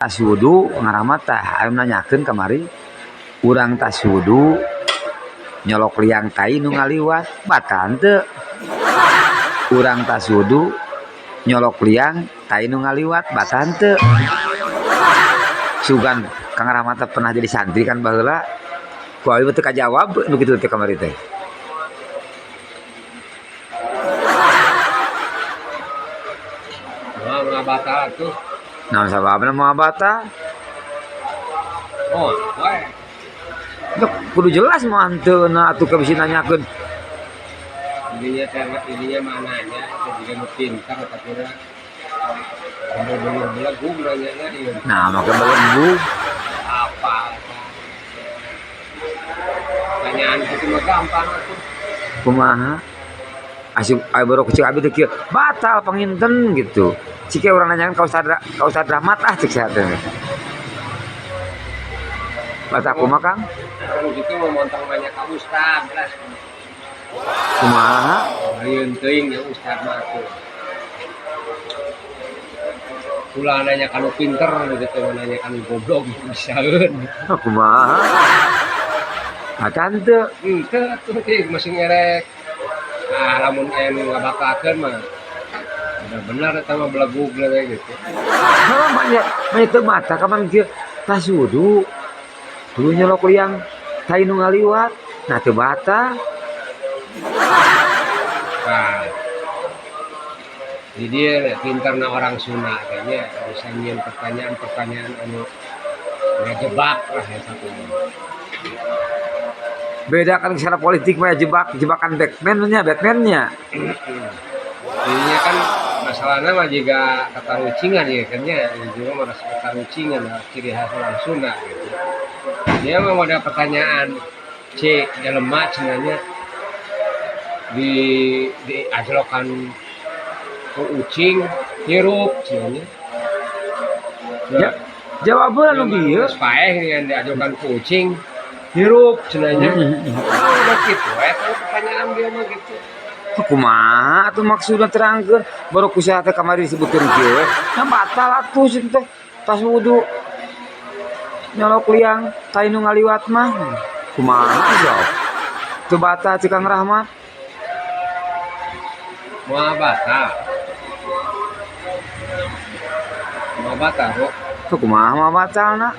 Tas wudu ngaramat teh aya nanyakeun kamari urang tas wudu nyolok liang tai nu ngaliwat batal teu urang tas wudu nyolok liang tai nu ngaliwat batal teu sugan Kang Rahmat pernah jadi santri kan baheula ku ayeuna teu kajawab nu kitu teh kamari teh. Nggak batal tuh. Nah, sababna mau batal? Oh, wae. Kudu jelas mau hanteuna atuh ka bisi nanyakeun. Ininya mananya, jadi nu pintar tapi bener-bener belegu nanya ieu. Nah, maka belegu Apa? Pertanyaan itu mah gampang atuh. kumaha? Asih aya baru kecil abi teh kieu, batal panginten gitu. Cike urang nanyakeun ka Ustaz Rahmat cek saya teh. Batal kumaha Kang? Kalau gitu mau montong banyak ka Ustaz belas. Kumaha? Ayeun teuing ya Ustaz mah tuh. Ulah nanya kanu pinter gitu nanya kanu goblok bisaeun. Kumaha? Acan teu. Teu atuh teh masih ngerek. Nah, lamun anu ngabakakeun mah bener eta mah belegug we gitu. Heuh banyak teu mata ka man kieu tas wudu. Tuluy nyolok liang tai nu ngaliwat. Nah teu batal. Nah, jadi dia pintarna orang Sunda kayaknya bisa nyian pertanyaan-pertanyaan anu ngejebak lah ya satu. Beda kan secara politik mah jebakan Batman-nya. Jadinya kan masalahnya mah juga katarucingan ya kan ya, juga merasa katarucingan ciri khas orang Sunda gitu. Dia mau ada pertanyaan C jelema cenanya di ajlokan ku ucing hirup cenanya. Ya, jawaban anu bieu. Paeh yang diajukan ku ucing hirup cenanya. Udah gitu, pertanyaan dia mah gitu. Kumaha atuh maksudna terangkeun baru kusaha teh kamari disebutkeun kieu we. Nya batal atuh sih teh tas wudu nyolok liang tai nu ngaliwat mah. Kumaha jawab? Teu batal cik Kang Rahmat. Mau batal kok. Teu kumaha mah batalna?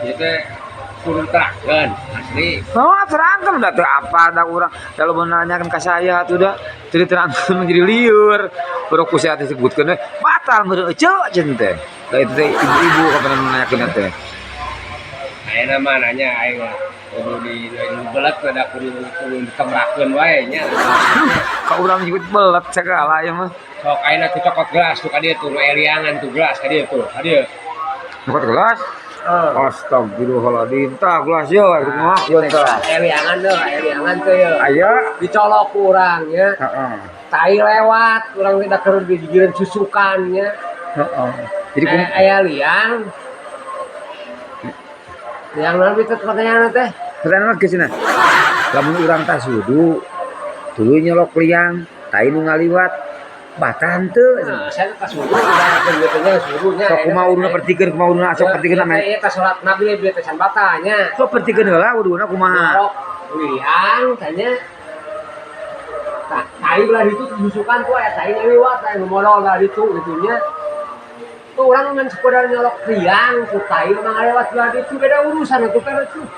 Jadi kudu terangkeun asli. Bawa terangkeun udah teu apa da urang da lu nanyakeun ka saya atuh da teu diterangkeun jadi lieur. Baru kusaha teh disebutkeun we batal meureun eceuk cenah teh. Da itu teh ibu-ibu kapan nanyakeun teh. Ayeuna mah nanya aing kudu di belet ada kudu dikemrakeun wae nya. Ka urang juga belet segala ya mah. Sok ayeuna tuh cokot gelas tuh ka dieu tuh eliangan tuh gelas ka dieu tuh. Ka dieu. Cokot gelas? Astagfirullahaladzim. Tah gelas yo mah yo tah. Eliangan tuh ya. Aya Dicolok urang nya. heeh. Tai lewat urang tidak keur digigireun susukan nya. Heeh. Jadi Aya liang. Liang naon itu pertanyaan teh? pertanyaan geus cenah. Lamun urang tas wudu tuluy nyolok liang tai nu ngaliwat batal teu. Nah, saya tas wudu ibaratkeun ieu teh nya wudunya. Sok kumaha uruna pertikeun kumaha uruna sok pertikeun mah. Ieu teh salat Nabi ieu teh can batanya. Sok pertikeun heula wuduna kumaha? Nyolok liang tanya. Tah, tai belah ditu tusukan tuh aya tai liwat aya modal belah ditu gitunya. Tuh orang ngan sekedar nyolok liang ku tai mah lewat belah ditu beda urusan atuh kan atuh.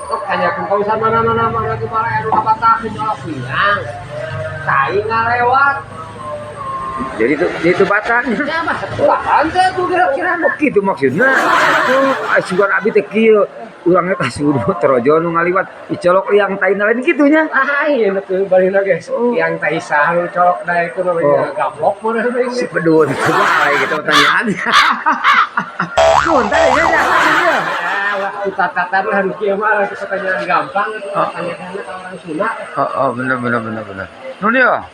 Sok tanyakeun ka urusan mana-mana mah kumaha anu batal nyolok liang. Tai ngalewat. Jadi itu batal. Ya mah batal teh tuh kira-kira mah. Kitu maksudna. Tuh asugan abi teh kieu urangnya tas wudu terojo nu ngaliwat dicolok liang tai lain kitu nya. Ah ieu teh balina geus. Liang tai saha nu colok da itu namanya gablok mah Si pedun itu bae gitu pertanyaan. Nuhun teh ya nya. Waktu tatatar harus kieu mah pertanyaan gampang itu tanya-tanya ka orang Sunda. Oh bener. Nun ya.